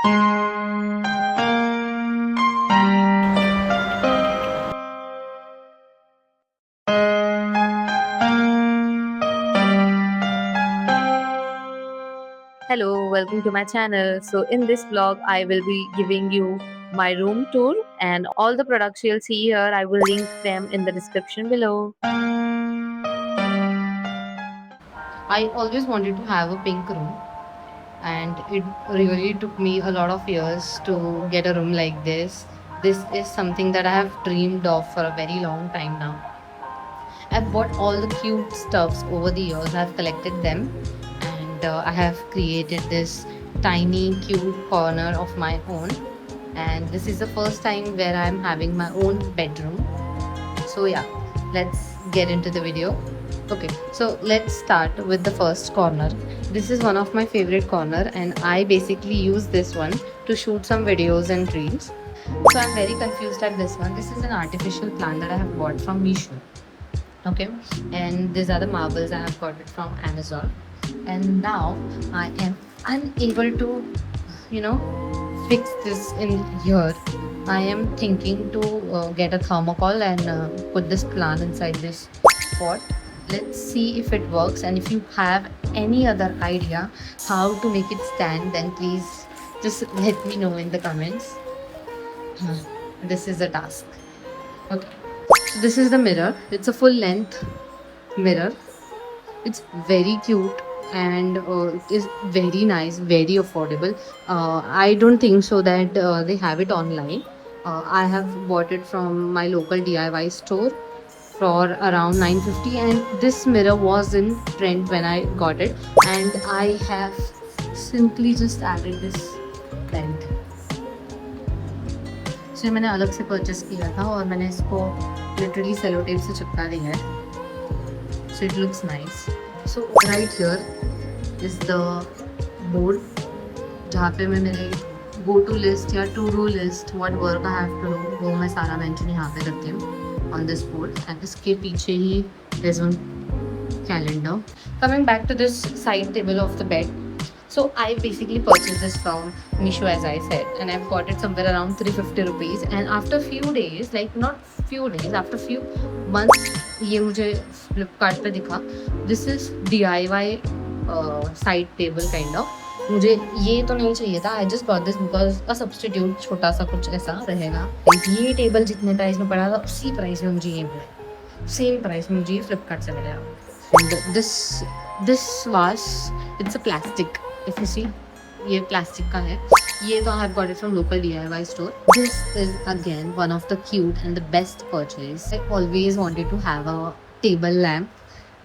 Hello, welcome to my channel. So in this vlog, I will be giving you my room tour, and all the products you'll see here, I will link them in the description below. I always wanted to have a pink room, and it really took me a lot of years to get a room like this. This is something that I have dreamed of for a very long time now. I've bought all the cute stuffs over the years. I've collected them, and I have created this tiny cute corner of my own. And this is the first time where I'm having my own bedroom. So yeah, let's get into the video. Okay, so let's start with the first corner. This is one of my favorite corner, and I basically use this one to shoot some videos and reels. So I'm very confused at this one. This is an artificial plant that I have bought from Meesho. Okay, and these are the marbles. I have got it from Amazon, and now I am unable to, you know, fix this in here. I am thinking to get a thermocol and put this plant inside this pot. Let's see if it works, and if you have any other idea how to make it stand, then please just let me know in the comments. This is a task. Okay, so this is the mirror. It's a full length mirror. It's very cute, and it is very nice, very affordable. I don't think so that they have it online. I have bought it from my local DIY store for around 950, and this mirror was in trend when I got it, and I have simply just added this length. So मैंने अलग से purchase किया था और मैंने इसको literally cello tape से चिपका दिया है. So it looks nice. So right here is the board जहाँ पे मैं मेरे go to list या to do list what work I have to do वो मैं सारा मेंशन यहाँ पे करती हूँ on this board. And इसके पीछे ही there's one calendar. Coming back to this side table of the bed. So I basically purchased this from Meesho, as I said, and I've got it somewhere around 350 rupees. And after few days, like not few days, after few months, ये मुझे Flipkart पे दिखा. This is DIY side table kind of. मुझे ये तो नहीं चाहिए था. I just got this because a substitute छोटा सा कुछ ऐसा रहेगा. ये टेबल जितने प्राइस में पड़ा था उसी प्राइस में मुझे ये मिला. सेम प्राइस में मुझे ये Flipkart से मिला. And this was, it's a plastic. If you see, ये प्लास्टिक का है. ये तो I have got it from local DIY store. This is again one of the cute and the best purchase. I always wanted to have a table lamp,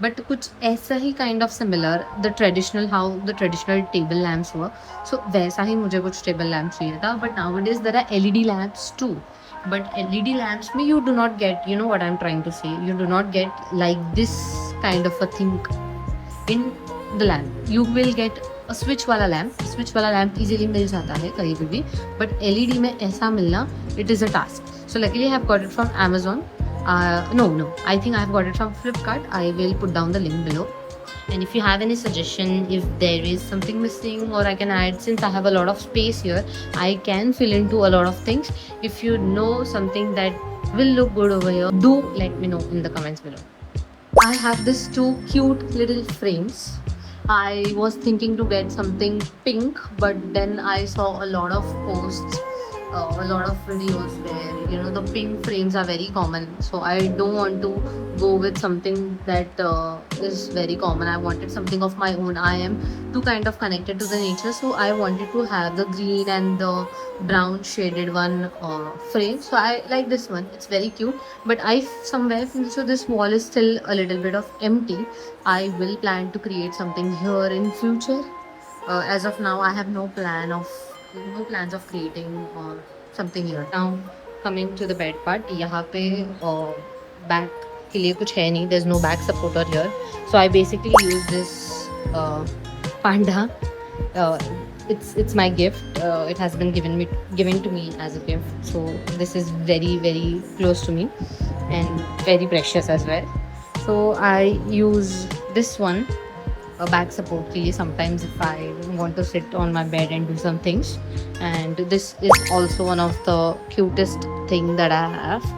but कुछ ऐसा ही kind of similar, the traditional, how the traditional table lamps were. So वैसा ही मुझे कुछ table lamp चाहिए था. But nowadays there are LED lamps too. But LED lamps में you do not get, you know what I'm trying to say, you do not get like this kind of a thing in the lamp. You will get a switch वाला lamp. Switch वाला lamp easily मिल जाता है कहीं पे भी, but LED में ऐसा मिलना, it is a task. So luckily I have got it from Amazon. No, I think I have got it from Flipkart. I will put down the link below. And if you have any suggestion, if there is something missing or I can add, since I have a lot of space here, I can fill into a lot of things. If you know something that will look good over here, do let me know in the comments below. I have these two cute little frames. I was thinking to get something pink, but then I saw a lot of posts, a lot of videos where, you know, the pink frames are very common. So I don't want to go with something that is very common. I wanted something of my own. I am too kind of connected to the nature, so I wanted to have the green and the brown shaded one frame. So I like this one. It's very cute, but I somewhere feel so this wall is still a little bit of empty. I will plan to create something here in future. As of now, I have no plans of creating something here. Now coming to the bed part, यहाँ पे back के लिए कुछ है नहीं. There's no back supporter here, so I basically use this panda. It's my gift. It has been given to me as a gift, so this is very, very close to me and very precious as well. So I use this one back support के लिए sometimes if I want to sit on my bed and do some things. And this is also one of the cutest thing that I have.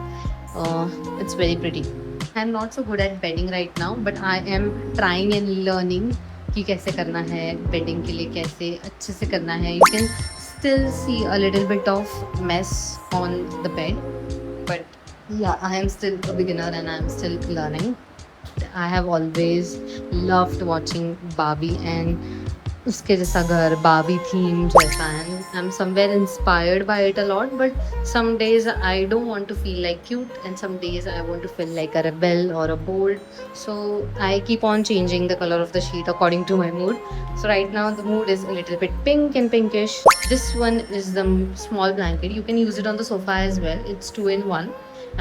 It's very pretty. I'm not so good at bedding right now, but I am trying and learning कि कैसे करना है bedding के लिए, कैसे अच्छे से करना है. You can still see a little bit of mess on the bed, but yeah, I am still a beginner and I am still learning. I have always loved watching Barbie and उसके जैसा घर, बाबी theme जैसा है. I am somewhere inspired by it a lot, but some days I don't want to feel like cute and some days I want to feel like a rebel or a bold. So I keep on changing the color of the sheet according to my mood. So right now the mood is a little bit pink and pinkish. This one is the small blanket. You can use it on the sofa as well. It's 2 in 1.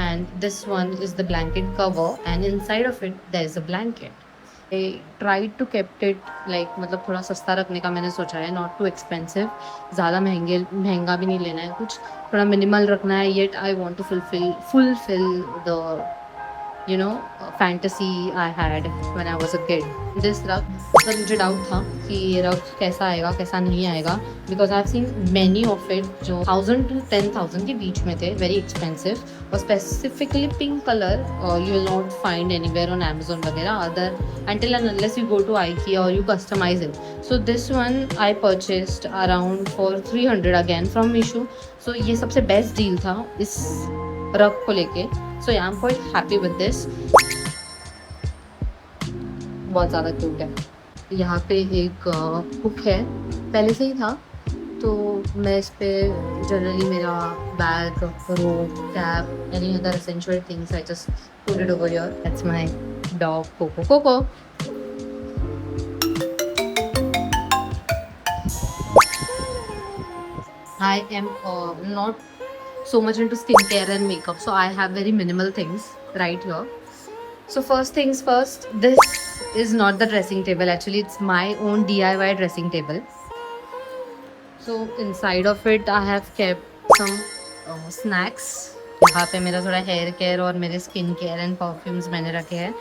And this one is the blanket cover and inside of it there is a blanket. I tried to kept it like मतलब थोड़ा सस्ता रखने का मैंने सोचा है, not too expensive. ज़्यादा महंगा भी नहीं लेना है, कुछ थोड़ा मिनिमल रखना है. Yet I want to fulfill the fantasy I had when I was a kid. This rug, मतलब मुझे डाउट था कि ये रग कैसा आएगा कैसा नहीं आएगा, because I have seen many of it जो 1000 to 10,000 के बीच में थे, वेरी एक्सपेंसिव. और specifically pink colour you will not find anywhere on Amazon वगैरह other until and unless you go to IKEA or you customize it. So this one I purchased around for 300 again from Meesho. So ये सबसे best deal था इस रग को लेके. So yeah, I'm quite happy with this. बहुत ज़्यादा cute है. यहाँ पे एक हुक है, पहले से ही था, तो मैं इस पे जनरली मेरा bag, robe, cap, any other essential things I just put it over here. That's my dog Coco. I am not so much into skincare and makeup, so I have very minimal things right here. So first things first, this is not the dressing table. Actually, it's my own DIY dressing table. So inside of it, I have kept some snacks. यहाँ पे मेरा थोड़ा hair care और मेरे skin care and perfumes मैंने रखे हैं.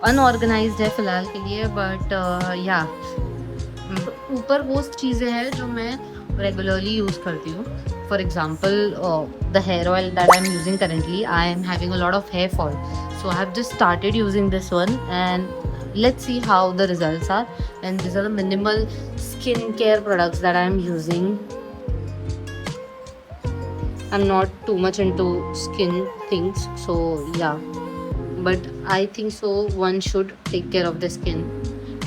Unorganised है फ़िलहाल के लिए, बट या ऊपर वो चीज़ें हैं जो मैं रेगुलरली यूज़ करती हूँ. For example the hair oil that I am using currently, I am having a lot of hair fall, so I have just started using this one and let's see how the results are. And these are the minimal skincare products that I am using. I'm not too much into skin things, so yeah, but I think so one should take care of the skin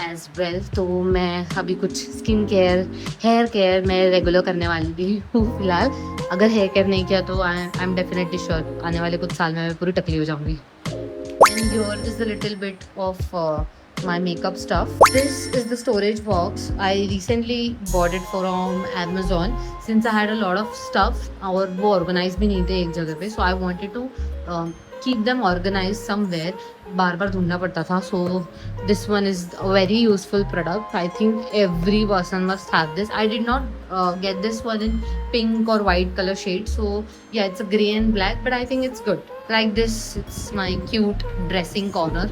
as well. तो मैं अभी कुछ skin care, hair care मैं regular करने वाली हूँ फिलहाल. अगर हेयर केयर नहीं किया तो आई एम डेफिनेटली श्योर आने वाले कुछ साल में मैं पूरी टकली हो जाऊँगी. And here is a little bit of my makeup stuff. This is the storage box. I recently bought it from Amazon since I had a lot of stuff और वो organized भी नहीं थे एक जगह पे, so I wanted to keep them organized somewhere. बार बार ढूंढना पड़ता था. So this one is a very useful product. I think every person must have this. I did not get this one in pink or white color shade, so yeah, it's a grey and black, but I think it's good. Like this, it's my cute dressing corner.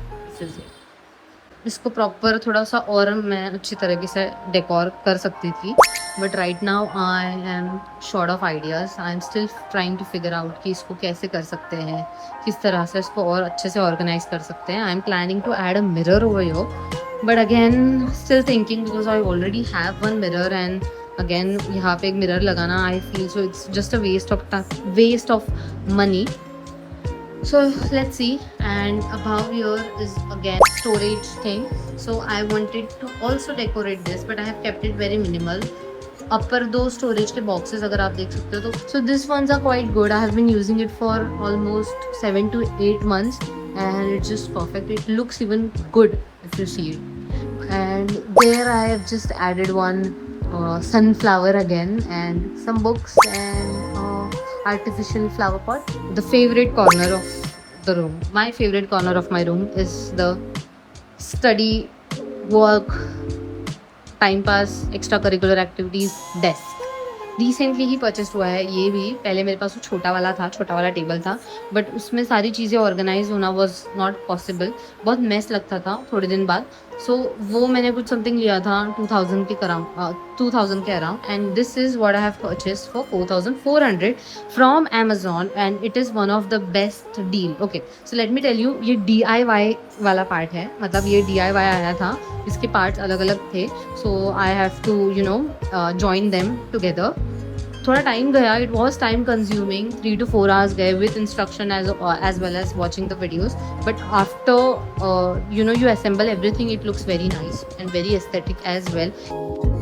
इसको proper थोड़ा सा और मैं अच्छी तरीके से decor कर सकती थी, but right now I am short of ideas. I am still trying to figure out कि इसको कैसे कर सकते हैं, किस तरह से इसको और अच्छे से ऑर्गेनाइज कर सकते हैं. I am planning to add a mirror over here, but again still thinking because I already have one mirror and again यहाँ पे एक मिरर लगाना I feel so it's just a waste of money. So let's see. And above here is again storage thing, so I wanted to also decorate this, but I have kept it very minimal. Upper दो storage के boxes अगर आप देख सकते हो तो so these ones are quite good. I have been using it for almost 7 to 8 months and it's just perfect. It looks even good if you see it. And there I have just added one sunflower again and some books and artificial flower pot. The favorite corner of the room, my favorite corner of my room is the study, work, time pass, extracurricular activities desk. Recently ही purchase हुआ है ये भी। पहले मेरे पास वो छोटा वाला टेबल था, बट उसमें सारी चीज़ें ऑर्गेनाइज होना वॉज नॉट पॉसिबल, बहुत मेस लगता था थोड़े दिन बाद। सो वो मैंने कुछ समथिंग लिया था 2000 के अराउंड, 2000 के around, and this is what I have purchased for 4400 from Amazon, and it is one of the best deal. Okay, so let me tell you, ये DIY वाला पार्ट है, मतलब ये DIY आया था, इसके पार्ट्स अलग अलग थे। So I have to join them together. थोड़ा टाइम गया, it was time consuming, 3 to 4 hours गए with instruction as well as watching the videos, but after you assemble everything, it looks very nice and very aesthetic as well.